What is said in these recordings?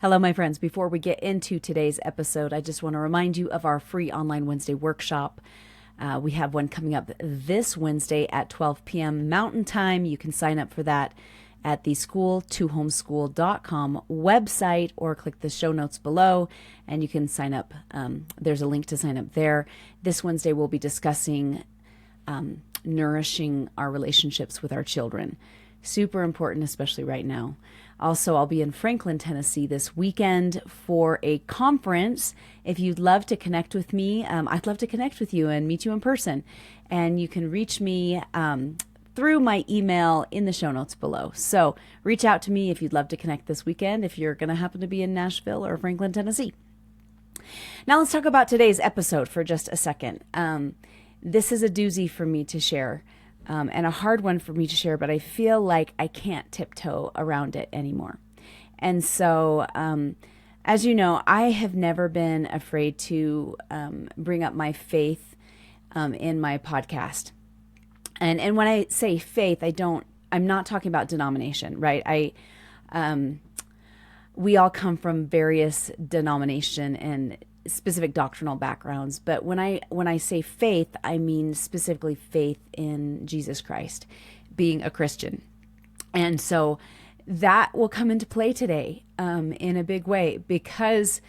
Hello, my friends. Before we get into today's episode, I just want to remind you of our free online Wednesday workshop. We have one coming up this Wednesday at 12 p.m. Mountain Time. You can sign up for that at the school2homeschool.com website or click the show notes below and you can sign up. There's a link to sign up there. This Wednesday, we'll be discussing nourishing our relationships with our children. Super important, especially right now. Also, I'll be in Franklin, Tennessee this weekend for a conference. If you'd love to connect with me, I'd love to connect with you and meet you in person. And you can reach me through my email in the show notes below. So reach out to me if you'd love to connect this weekend, if you're going to happen to be in Nashville or Franklin, Tennessee. Now let's talk about today's episode for just a second. This is a doozy for me to share. And a hard one for me to share, but I feel like I can't tiptoe around it anymore. And so, as you know, I have never been afraid to bring up my faith in my podcast. And when I say faith, I'm not talking about denomination, right? We all come from various denomination and specific doctrinal backgrounds, but when I say faith, I mean specifically faith in Jesus Christ, being a Christian. And so that will come into play today in a big way because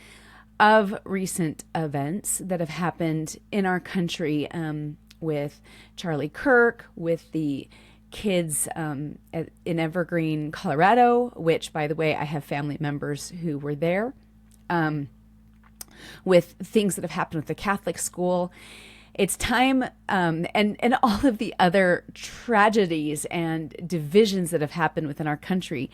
of recent events that have happened in our country with Charlie Kirk, with the kids in Evergreen, Colorado, which, by the way, I have family members who were there. With things that have happened with the Catholic school. It's time, and all of the other tragedies and divisions that have happened within our country.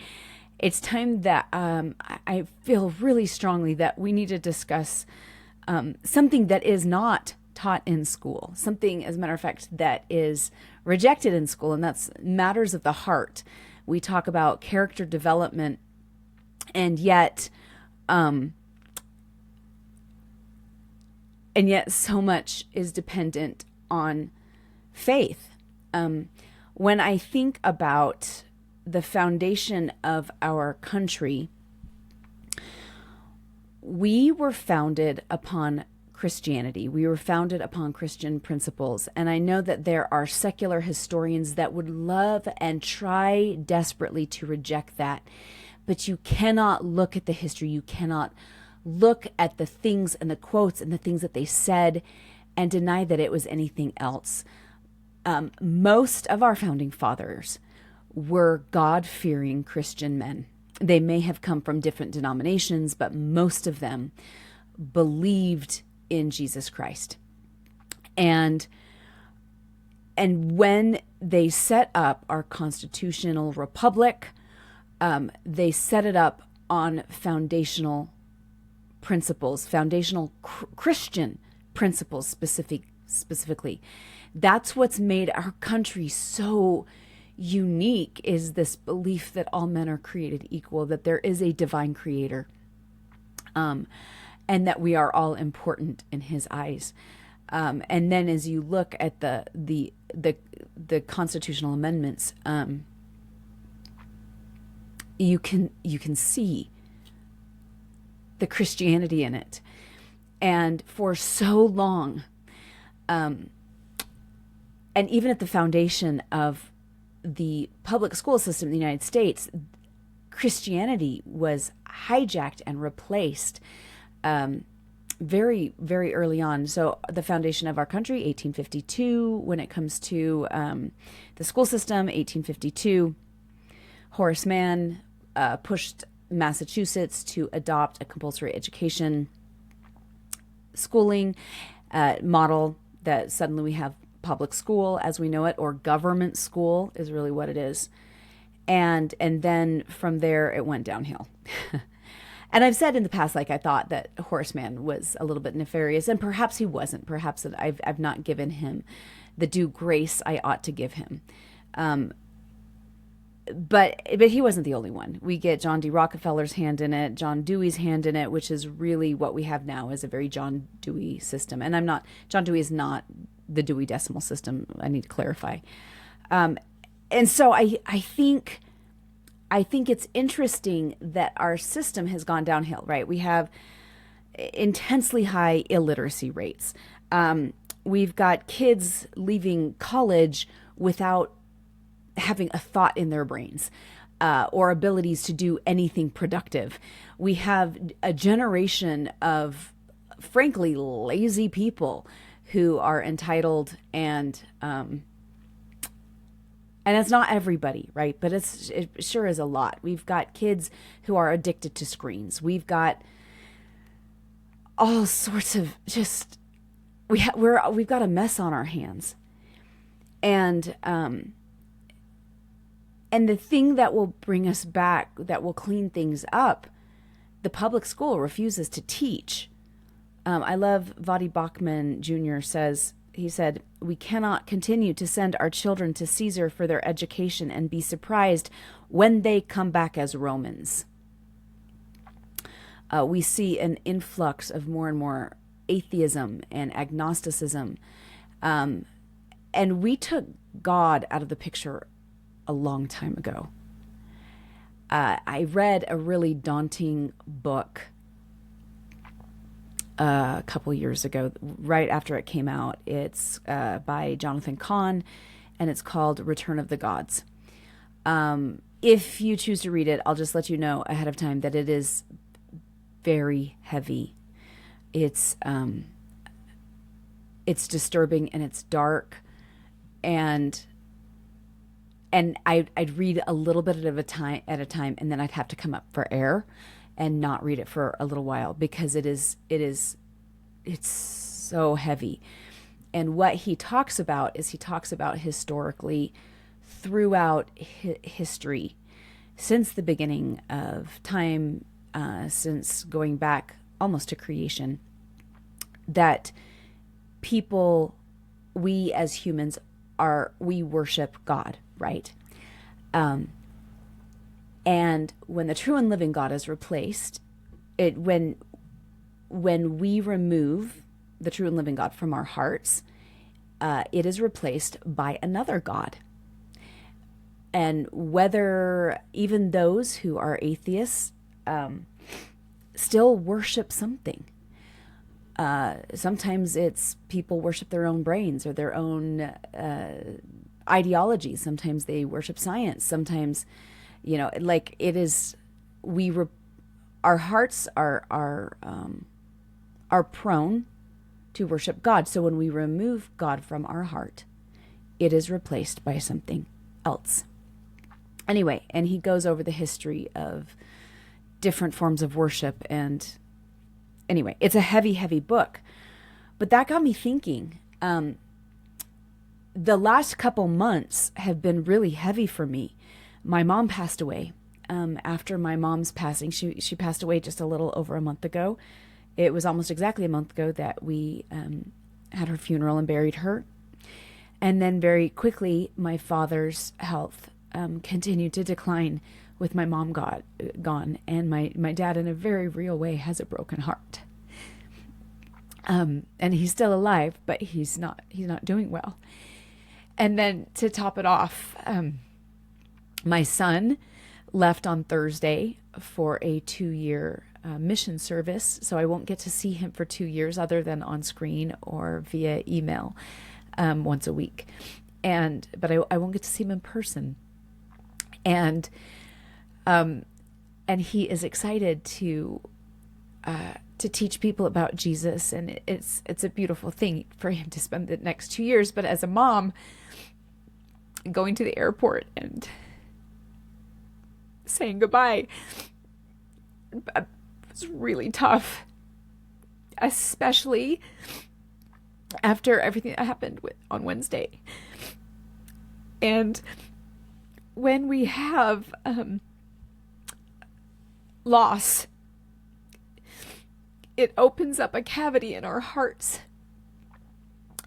It's time that I feel really strongly that we need to discuss something that is not taught in school, something, as a matter of fact, that is rejected in school, and that's matters of the heart. We talk about character development, and yet so much is dependent on faith. When I think about the foundation of our country, we were founded upon Christianity. We were founded upon Christian principles. And I know that there are secular historians that would love and try desperately to reject that. But you cannot look at the history. You cannot look at the things and the quotes and the things that they said and deny that it was anything else. Most of our founding fathers were God-fearing Christian men. They may have come from different denominations, but most of them believed in Jesus Christ. And when they set up our constitutional republic, they set it up on foundational principles, foundational Christian principles specifically. That's what's made our country so unique, is this belief that all men are created equal, that there is a divine creator, and that we are all important in his eyes. And then as you look at the constitutional amendments, you can see the Christianity in it. And for so long, and even at the foundation of the public school system in the United States, Christianity was hijacked and replaced very, very early on. So the foundation of our country, 1852, when it comes to the school system, 1852, Horace Mann pushed Massachusetts to adopt a compulsory education schooling model, that suddenly we have public school as we know it, or government school is really what it is. And then from there it went downhill. And I've said in the past, like, I thought that Horace Mann was a little bit nefarious, and perhaps he wasn't. Perhaps that I've not given him the due grace I ought to give him. But he wasn't the only one. We get John D. Rockefeller's hand in it, John Dewey's hand in it, which is really what we have now, is a very John Dewey system. And John Dewey is not the Dewey Decimal System. I need to clarify. And so I think I think it's interesting that our system has gone downhill, right? We have intensely high illiteracy rates. We've got kids leaving college without having a thought in their brains or abilities to do anything productive. We have a generation of, frankly, lazy people who are entitled and it's not everybody, right? But it sure is a lot. We've got kids who are addicted to screens. We've got all sorts of just we've got a mess on our hands, and the thing that will bring us back, that will clean things up, the public school refuses to teach. I love Vadi Bachman Jr. He said, "We cannot continue to send our children to Caesar for their education and be surprised when they come back as Romans." We see an influx of more and more atheism and agnosticism. And we took God out of the picture a long time ago. I read a really daunting book a couple years ago, right after it came out. It's by Jonathan Cahn, and it's called Return of the Gods. If you choose to read it, I'll just let you know ahead of time that it is very heavy. It's disturbing and it's dark, and I'd read a little bit at a time, and then I'd have to come up for air and not read it for a little while, because it's so heavy. And what he talks about is historically throughout history, since the beginning of time, since going back almost to creation, that we as humans we worship God, right? And when the true and living God is replaced, when we remove the true and living God from our hearts, it is replaced by another God. And whether even those who are atheists still worship something. Sometimes it's people worship their own brains or their own ideologies. Sometimes they worship science. Sometimes, like it is, our hearts are prone to worship God. So when we remove God from our heart, it is replaced by something else. Anyway, and he goes over the history of different forms of worship. And anyway, it's a heavy, heavy book. But that got me thinking. The last couple months have been really heavy for me. My mom passed away. After my mom's passing, she passed away just a little over a month ago. It was almost exactly a month ago that we had her funeral and buried her. And then very quickly, my father's health continued to decline with my mom gone. And my dad, in a very real way, has a broken heart. And he's still alive, but he's not doing well. And then to top it off, my son left on Thursday for a 2-year mission service. So I won't get to see him for 2 years other than on screen or via email once a week. But I won't get to see him in person. And he is excited to teach people about Jesus. And it's a beautiful thing for him to spend the next 2 years. But as a mom, going to the airport and saying goodbye was really tough, especially after everything that happened on Wednesday. And when we have loss, it opens up a cavity in our hearts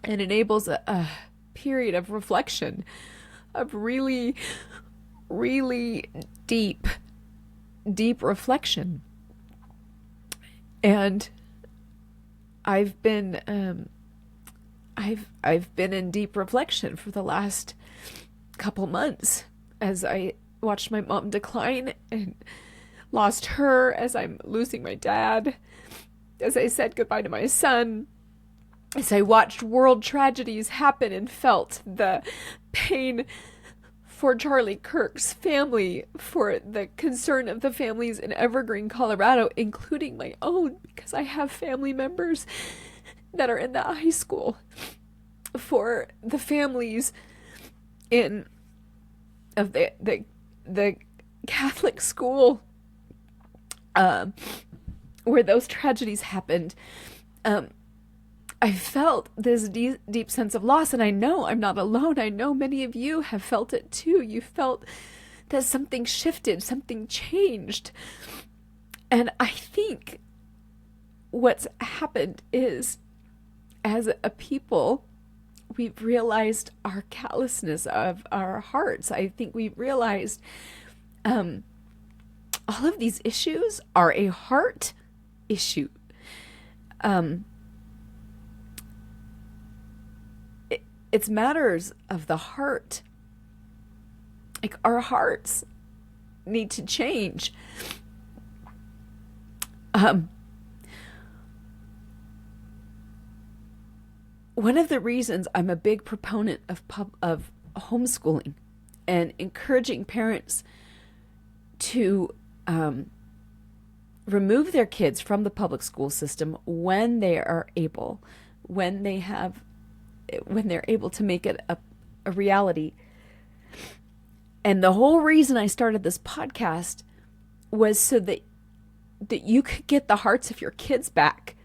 and enables a period of reflection, of really, really deep reflection. And I've been in deep reflection for the last couple months as I watched my mom decline and lost her as I'm losing my dad, as I said goodbye to my son, as I watched world tragedies happen and felt the pain for Charlie Kirk's family, for the concern of the families in Evergreen, Colorado, including my own, because I have family members that are in that high school, for the families in of the Catholic school where those tragedies happened. I felt this deep sense of loss, and I know I'm not alone. I know many of you have felt it too. You felt that something shifted, something changed. And I think what's happened is, as a people, we've realized our callousness of our hearts. I think we've realized all of these issues are a heart issue. It's matters of the heart. Like, our hearts need to change. One of the reasons I'm a big proponent of homeschooling and encouraging parents to remove their kids from the public school system when they are able, when they're able to make it a reality. And the whole reason I started this podcast was so that you could get the hearts of your kids back.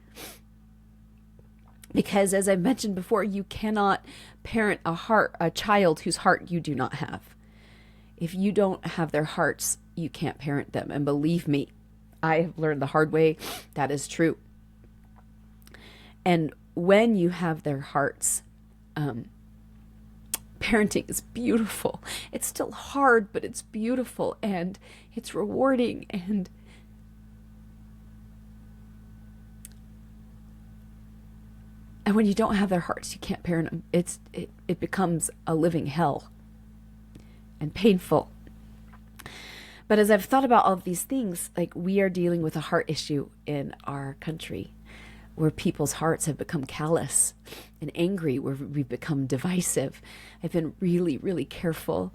Because, as I mentioned before, you cannot parent a child whose heart you do not have. If you don't have their hearts, you can't parent them. And believe me, I have learned the hard way that is true. And when you have their hearts, parenting is beautiful. It's still hard, but it's beautiful and it's rewarding. And when you don't have their hearts, you can't parent them. It becomes a living hell and painful. But as I've thought about all of these things, like, we are dealing with a heart issue in our country, where people's hearts have become callous and angry, where we've become divisive. I've been really, really careful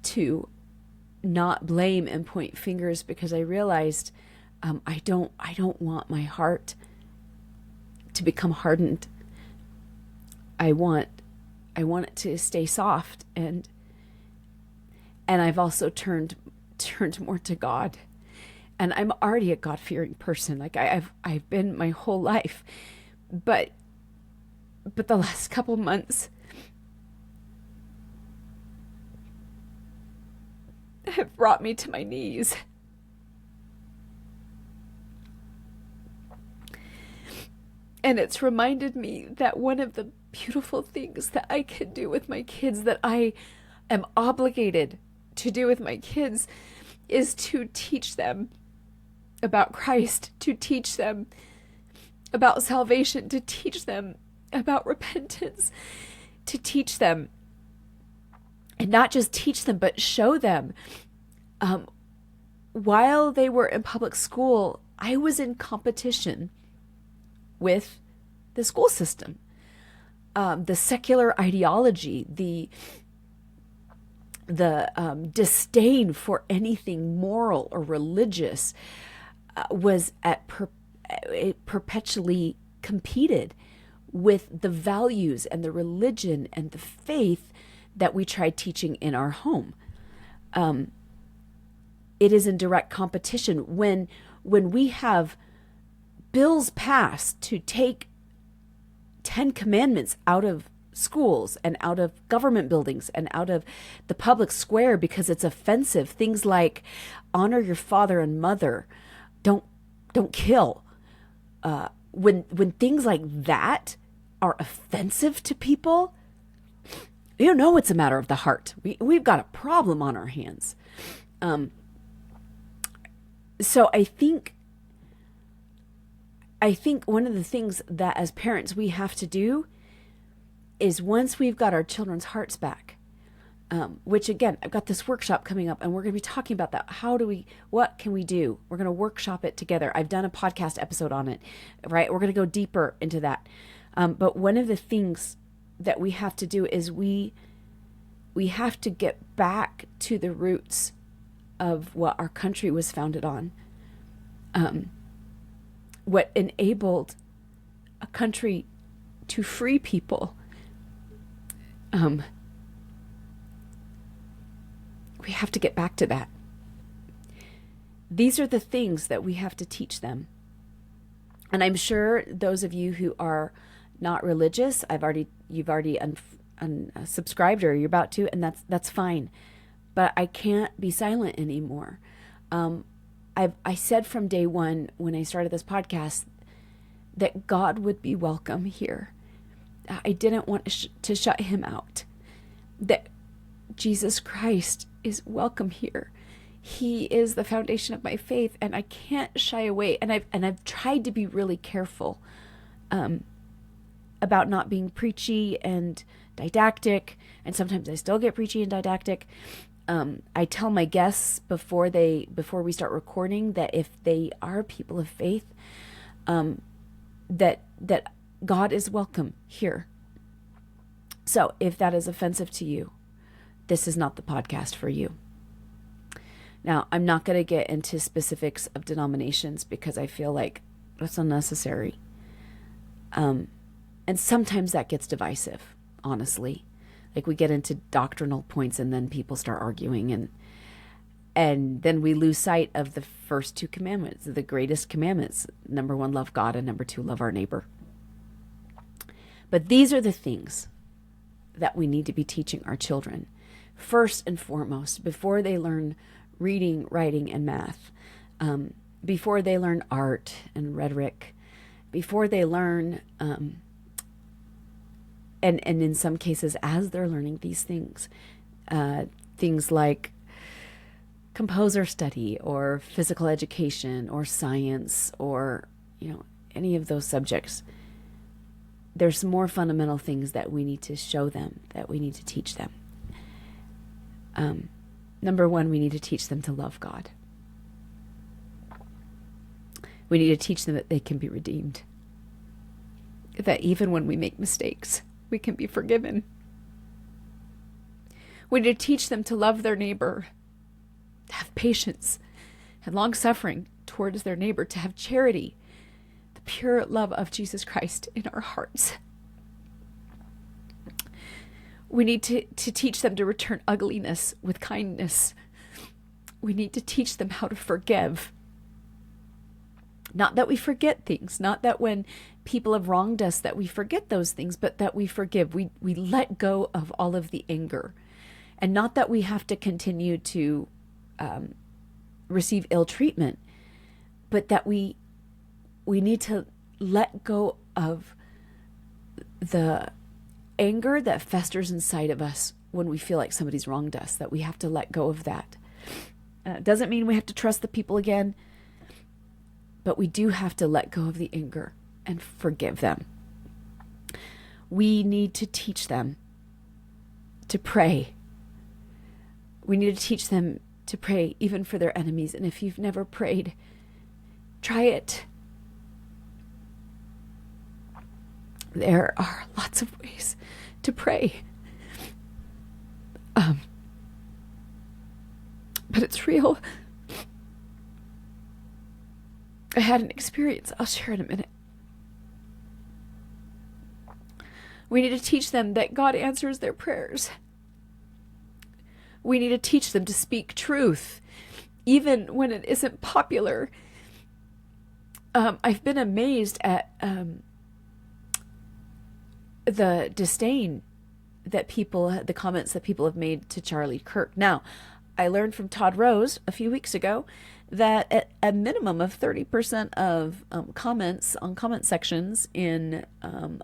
to not blame and point fingers, because I realized I don't want my heart to become hardened. I want it to stay soft, and I've also turned more to God. And I'm already a God-fearing person. Like, I've been my whole life. But the last couple months have brought me to my knees. And it's reminded me that one of the beautiful things that I can do with my kids, that I am obligated to do with my kids, is to teach them about Christ, to teach them about salvation, to teach them about repentance, to teach them, and not just teach them, but show them. While they were in public school, I was in competition with the school system, the secular ideology, the disdain for anything moral or religious was it perpetually competed with the values and the religion and the faith that we tried teaching in our home. It is in direct competition when we have bills passed to take 10 commandments out of schools and out of government buildings and out of the public square because it's offensive. Things like honor your father and mother, don't kill. When things like that are offensive to people, you know it's a matter of the heart. We've got a problem on our hands. So I think one of the things that as parents we have to do is, once we've got our children's hearts back, which again, I've got this workshop coming up and we're going to be talking about that. What can we do? We're going to workshop it together. I've done a podcast episode on it, right? We're going to go deeper into that. But one of the things that we have to do is we have to get back to the roots of what our country was founded on. What enabled a country to free people. We have to get back to that. These are the things that we have to teach them. And I'm sure those of you who are not religious, you've already unsubscribed or you're about to, and that's fine. But I can't be silent anymore. I said from day one when I started this podcast that God would be welcome here. I didn't want to shut him out. That Jesus Christ is welcome here. He is the foundation of my faith, and I can't shy away. And I've tried to be really careful about not being preachy and didactic, and sometimes I still get preachy and didactic. I tell my guests before we start recording that if they are people of faith, that God is welcome here. So if that is offensive to you, this is not the podcast for you. Now, I'm not going to get into specifics of denominations because I feel like that's unnecessary. And sometimes that gets divisive, honestly. Like we get into doctrinal points and then people start arguing and then we lose sight of the first two commandments, the greatest commandments. Number 1, love God, and number 2, love our neighbor. But these are the things that we need to be teaching our children. First and foremost, before they learn reading, writing, and math, before they learn art and rhetoric, before they learn, and in some cases, as they're learning these things, things like composer study or physical education or science or, any of those subjects, there's more fundamental things that we need to show them, that we need to teach them. Number 1, we need to teach them to love God. We need to teach them that they can be redeemed. That even when we make mistakes, we can be forgiven. We need to teach them to love their neighbor, to have patience and long-suffering towards their neighbor, to have charity, the pure love of Jesus Christ in our hearts. We need to teach them to return ugliness with kindness. We need to teach them how to forgive. Not that we forget things, not that when people have wronged us that we forget those things, but that we forgive. We let go of all of the anger. And not that we have to continue to receive ill treatment, but that we need to let go of the anger that festers inside of us when we feel like somebody's wronged us, that we have to let go of that. Doesn't mean we have to trust the people again, but we do have to let go of the anger and forgive them. We need to teach them to pray. We need to teach them to pray even for their enemies. And if you've never prayed, try it. There are lots of ways to pray. But it's real. I had an experience I'll share in a minute. We need to teach them that God answers their prayers. We need to teach them to speak truth, even when it isn't popular. I've been amazed at the disdain that the comments that people have made to Charlie Kirk. Now, I learned from Todd Rose a few weeks ago that at a minimum of 30% of comments on comment sections in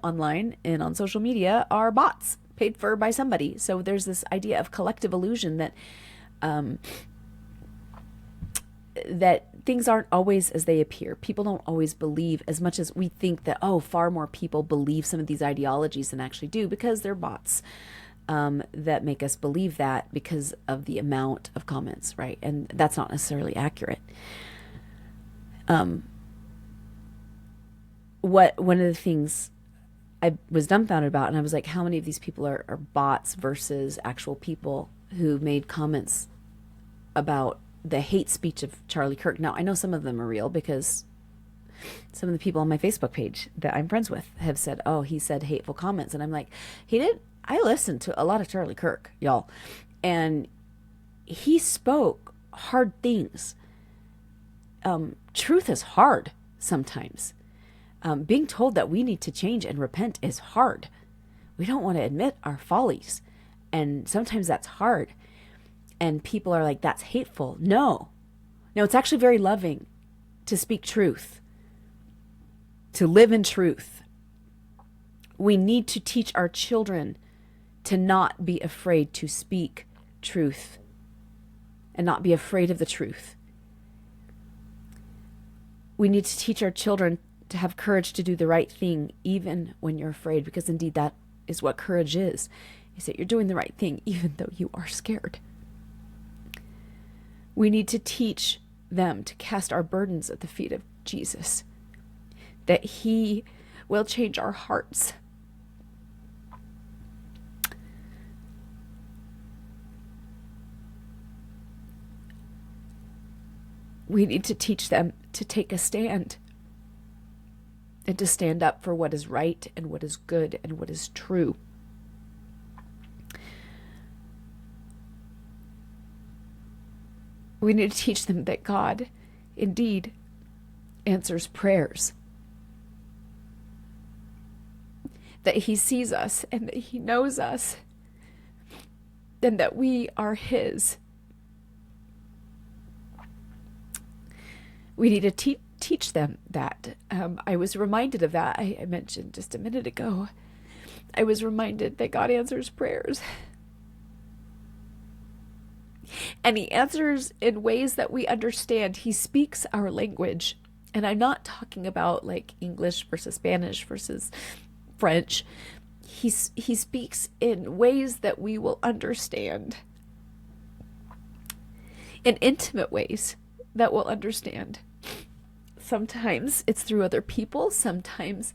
online and on social media are bots paid for by somebody. So there's this idea of collective illusion that that things aren't always as they appear. People don't always believe as much as we think that, far more people believe some of these ideologies than actually do because they're bots. that make us believe that because of the amount of comments, right? And that's not necessarily accurate. One of the things I was dumbfounded about, and I was like, how many of these people are bots versus actual people who made comments about the hate speech of Charlie Kirk? Now, I know some of them are real because some of the people on my Facebook page that I'm friends with have said, oh, he said hateful comments. And I'm like, he did. I listened to a lot of Charlie Kirk, y'all. And he spoke hard things. Truth is hard sometimes. Being told that we need to change and repent is hard. We don't want to admit our follies. And sometimes that's hard. And people are like, that's hateful. No, it's actually very loving to speak truth, to live in truth. We need to teach our children to not be afraid to speak truth and not be afraid of the truth. We need to teach our children to have courage to do the right thing even when you're afraid, because indeed that is what courage is that you're doing the right thing even though you are scared. We need to teach them to cast our burdens at the feet of Jesus, that he will change our hearts. We need to teach them to take a stand and to stand up for what is right and what is good and what is true. We need to teach them that God indeed answers prayers, that he sees us and that he knows us, and that we are his. We need to teach them that. I was reminded of that. I mentioned just a minute ago. I was reminded that God answers prayers. And he answers in ways that we understand. He speaks our language. And I'm not talking about like English versus Spanish versus French. He speaks in ways that we will understand. In intimate ways that we'll understand. Sometimes it's through other people. Sometimes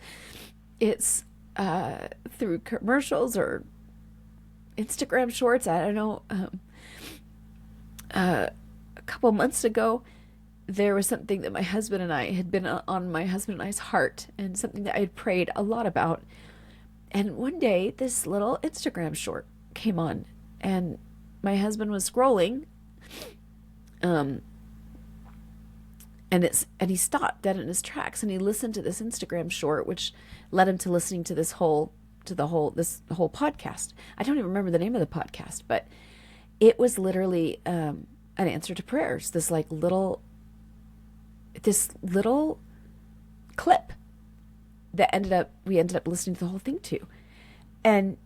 it's through commercials or Instagram shorts. I don't know. A couple months ago, there was something that my husband and I had been on my husband and I's heart, and something that I had prayed a lot about. And one day, this little Instagram short came on, and my husband was scrolling, and he stopped dead in his tracks, and he listened to this Instagram short, which led him to listening to this whole podcast. I don't even remember the name of the podcast, but it was literally an answer to prayers. This little clip that we ended up listening to the whole thing to, and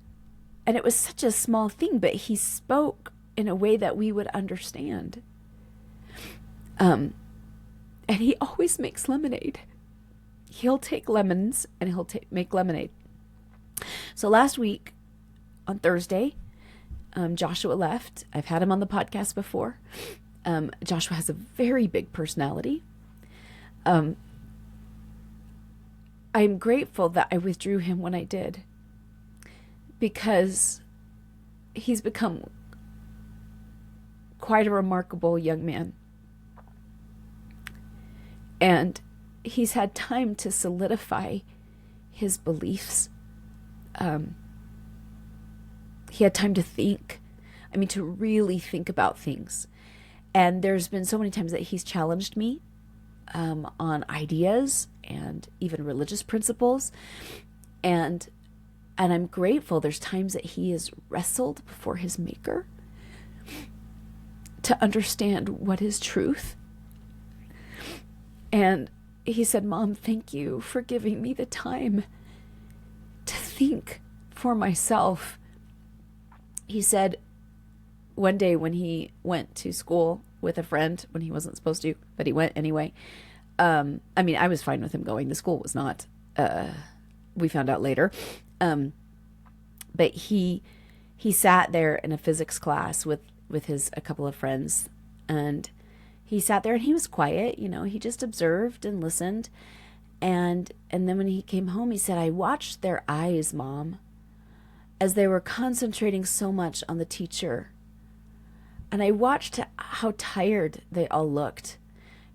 it was such a small thing, but he spoke in a way that we would understand. And he always makes lemonade. He'll take lemons and he'll make lemonade. So last week on Thursday, Joshua left. I've had him on the podcast before. Joshua has a very big personality. I'm grateful that I withdrew him when I did, because he's become quite a remarkable young man. And he's had time to solidify his beliefs. He had time to think. To really think about things. And there's been so many times that he's challenged me on ideas and even religious principles. And I'm grateful. There's times that he has wrestled before his maker to understand what is truth. And he said, "Mom, thank you for giving me the time to think for myself." He said one day when he went to school with a friend, when he wasn't supposed to, but he went anyway. I was fine with him going. The school was not. We found out later. But he he sat there in a physics class with a couple of friends, and he sat there and he was quiet, he just observed and listened. And then when he came home, he said, "I watched their eyes, Mom, as they were concentrating so much on the teacher. And I watched how tired they all looked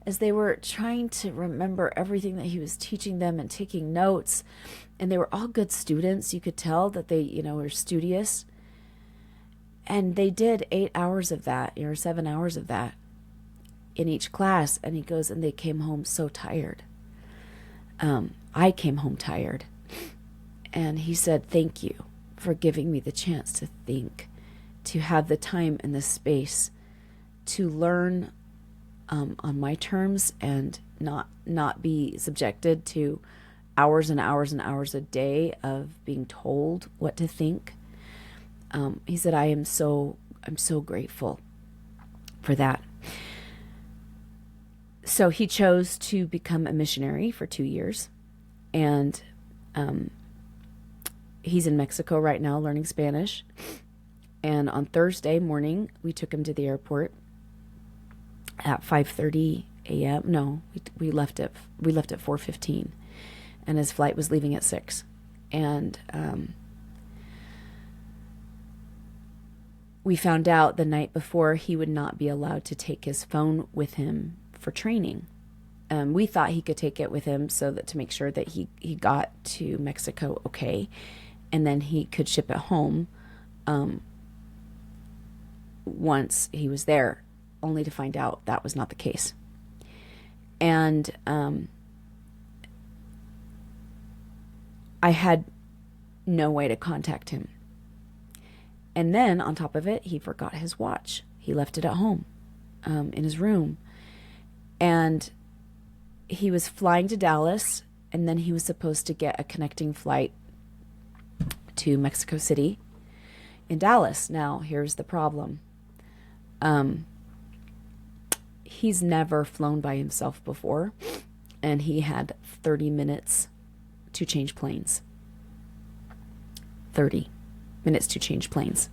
as they were trying to remember everything that he was teaching them and taking notes. And they were all good students. You could tell that they, were studious. And they did 8 hours of that, or 7 hours of that in each class." And he goes, "And they came home so tired. I came home tired." And he said, "Thank you for giving me the chance to think, to have the time and the space to learn on my terms and not be subjected to hours and hours and hours a day of being told what to think." He said, I'm so grateful for that." So he chose to become a missionary for 2 years, and he's in Mexico right now learning Spanish. And on Thursday morning, we took him to the airport at 5:30 a.m. No, we left at 4:15, and his flight was leaving at 6. And we found out the night before he would not be allowed to take his phone with him for training. We thought he could take it with him so that to make sure that he got to Mexico okay, and then he could ship it home once he was there, only to find out that was not the case. And I had no way to contact him. And then on top of it, he forgot his watch. He left it at home in his room. And he was flying to Dallas, and then he was supposed to get a connecting flight to Mexico City in Dallas. Now, here's the problem. He's never flown by himself before, and he had 30 minutes to change planes. 30 minutes to change planes.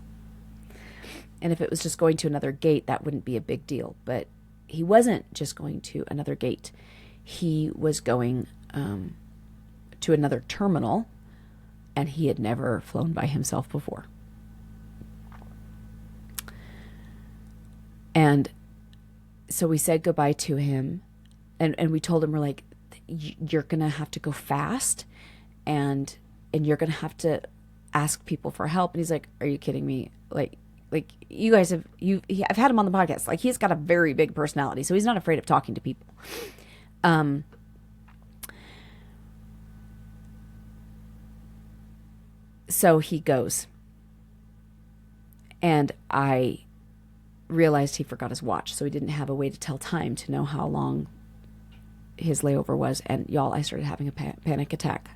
And if it was just going to another gate, that wouldn't be a big deal. But he wasn't just going to another gate. He was going to another terminal, and he had never flown by himself before. And so we said goodbye to him, and we told him, we're like, "You're going to have to go fast, and you're going to have to ask people for help." And he's like, "Are you kidding me? Like you guys I've had him on the podcast. Like, he's got a very big personality, so he's not afraid of talking to people." So he goes, and I realized he forgot his watch, so he didn't have a way to tell time to know how long his layover was. And y'all, I started having a panic attack.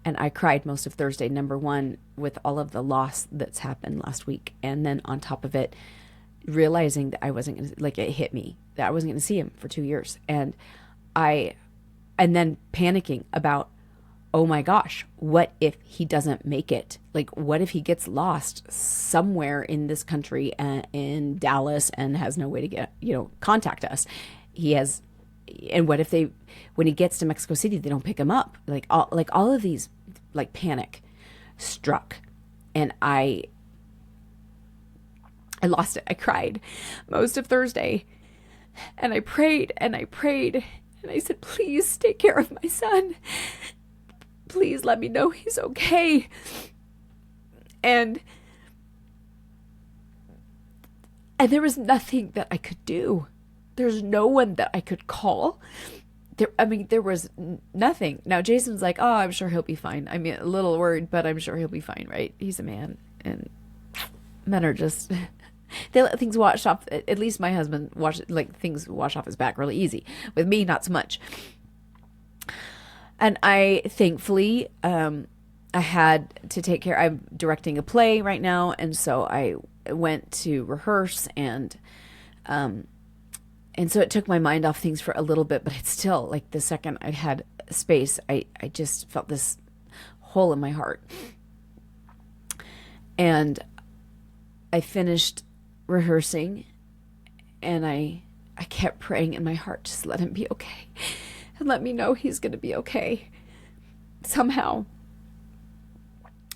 And I cried most of Thursday, number one, with all of the loss that's happened last week. And then on top of it, realizing that I wasn't going to, like, it hit me that I wasn't going to see him for 2 years. And then panicking about, oh my gosh, what if he doesn't make it? Like, what if he gets lost somewhere in this country, in Dallas, and has no way to get, contact us? And what if when he gets to Mexico City, they don't pick him up? All of these, panic struck, and I lost it. I cried most of Thursday, and I prayed, and I said, "Please take care of my son. Please let me know he's okay." And there was nothing that I could do. There's no one that I could call. There was nothing. Now, Jason's like, "Oh, I'm sure he'll be fine." I mean, a little worried, but I'm sure he'll be fine, right? He's a man, and men are just, they let things wash off. At least my husband things wash off his back really easy. With me, not so much. And I, thankfully, I had to take care. I'm directing a play right now, and so I went to rehearse, and so it took my mind off things for a little bit, but it's still, like, the second I had space, I just felt this hole in my heart. And I finished rehearsing, and I kept praying in my heart, just let him be okay. And let me know he's going to be okay somehow.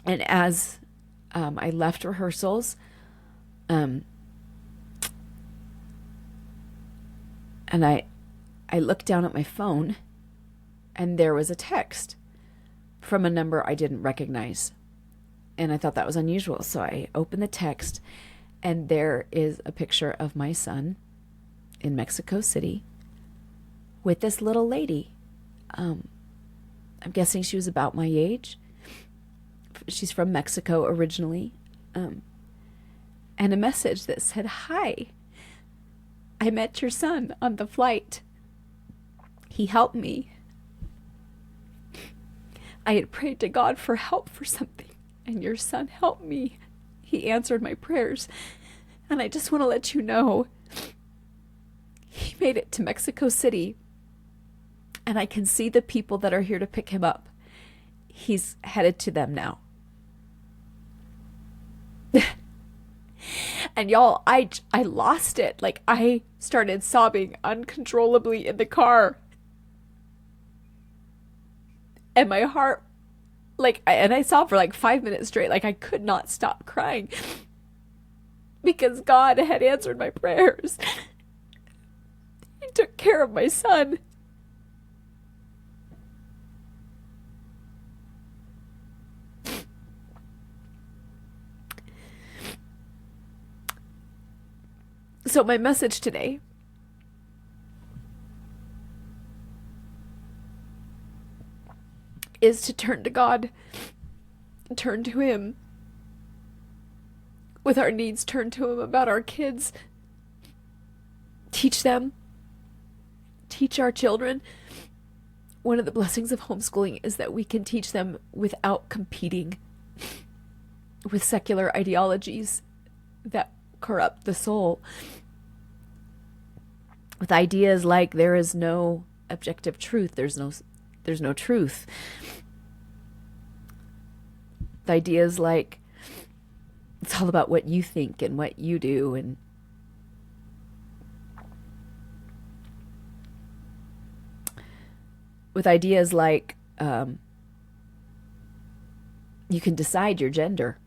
And as I left rehearsals, and I looked down at my phone, and there was a text from a number I didn't recognize. And I thought that was unusual. So I opened the text, and there is a picture of my son in Mexico City with this little lady. I'm guessing she was about my age. She's from Mexico originally. And a message that said, "Hi, I met your son on the flight. He helped me. I had prayed to God for help for something, and your son helped me. He answered my prayers. And I just want to let you know, he made it to Mexico City, and I can see the people that are here to pick him up. He's headed to them now." And y'all, I lost it. Like, I started sobbing uncontrollably in the car. And my heart, and I sobbed for 5 minutes straight. I could not stop crying because God had answered my prayers. He took care of my son. So my message today is to turn to God, turn to Him with our needs, turn to Him about our kids, teach them, teach our children. One of the blessings of homeschooling is that we can teach them without competing with secular ideologies that corrupt the soul, with ideas like there is no objective truth, there's no truth, with ideas like it's all about what you think and what you do, and with ideas like you can decide your gender.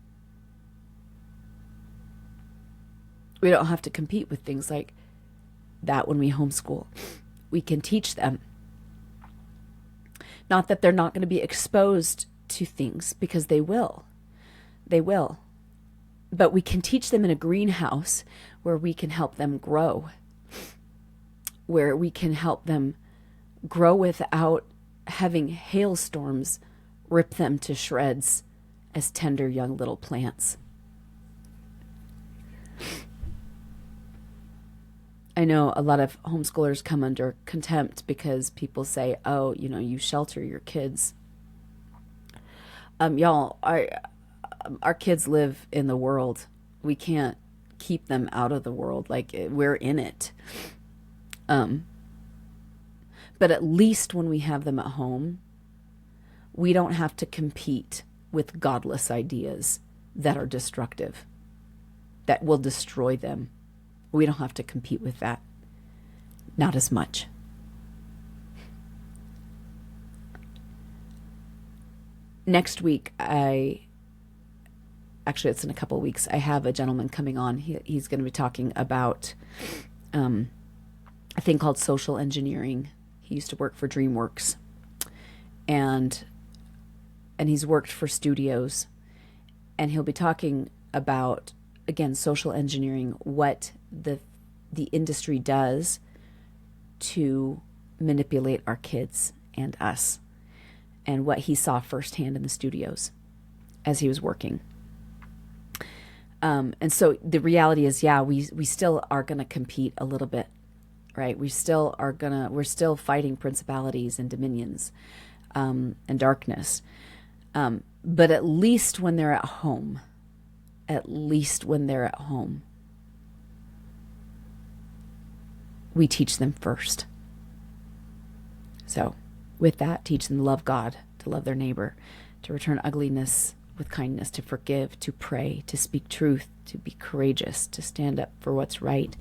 We don't have to compete with things like that when we homeschool. We can teach them. Not that they're not going to be exposed to things, because they will. They will. But we can teach them in a greenhouse where we can help them grow. Where we can help them grow without having hailstorms rip them to shreds as tender young little plants. I know a lot of homeschoolers come under contempt because people say, "Oh, you shelter your kids." Y'all, our kids live in the world. We can't keep them out of the world. We're in it. But at least when we have them at home, we don't have to compete with godless ideas that are destructive, that will destroy them. We don't have to compete with that. Not as much. Next week, actually it's in a couple of weeks, I have a gentleman coming on. He's going to be talking about a thing called social engineering. He used to work for DreamWorks, and he's worked for studios, and he'll be talking about, again, social engineering, what the industry does to manipulate our kids and us, and what he saw firsthand in the studios as he was working. And so the reality is, we still are going to compete a little bit, right? We're still fighting principalities and dominions, and darkness. But at least when they're at home, we teach them first. So with that, teach them to love God, to love their neighbor, to return ugliness with kindness, to forgive, to pray, to speak truth, to be courageous, to stand up for what's right,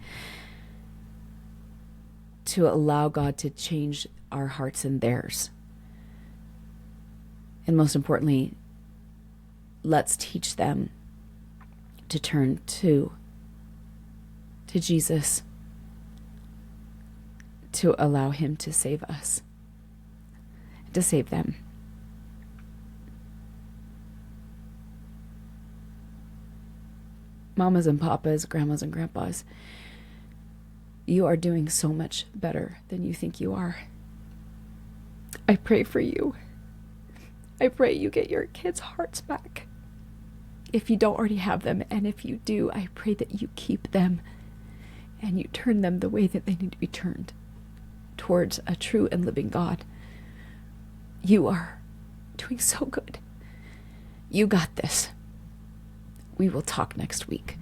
to allow God to change our hearts and theirs. And most importantly, let's teach them to turn to Jesus, to allow him to save us, to save them. Mamas and papas, grandmas and grandpas, you are doing so much better than you think you are. I pray for you. I pray you get your kids' hearts back, if you don't already have them. And if you do, I pray that you keep them and you turn them the way that they need to be turned, towards a true and living God. You are doing so good. You got this. We will talk next week.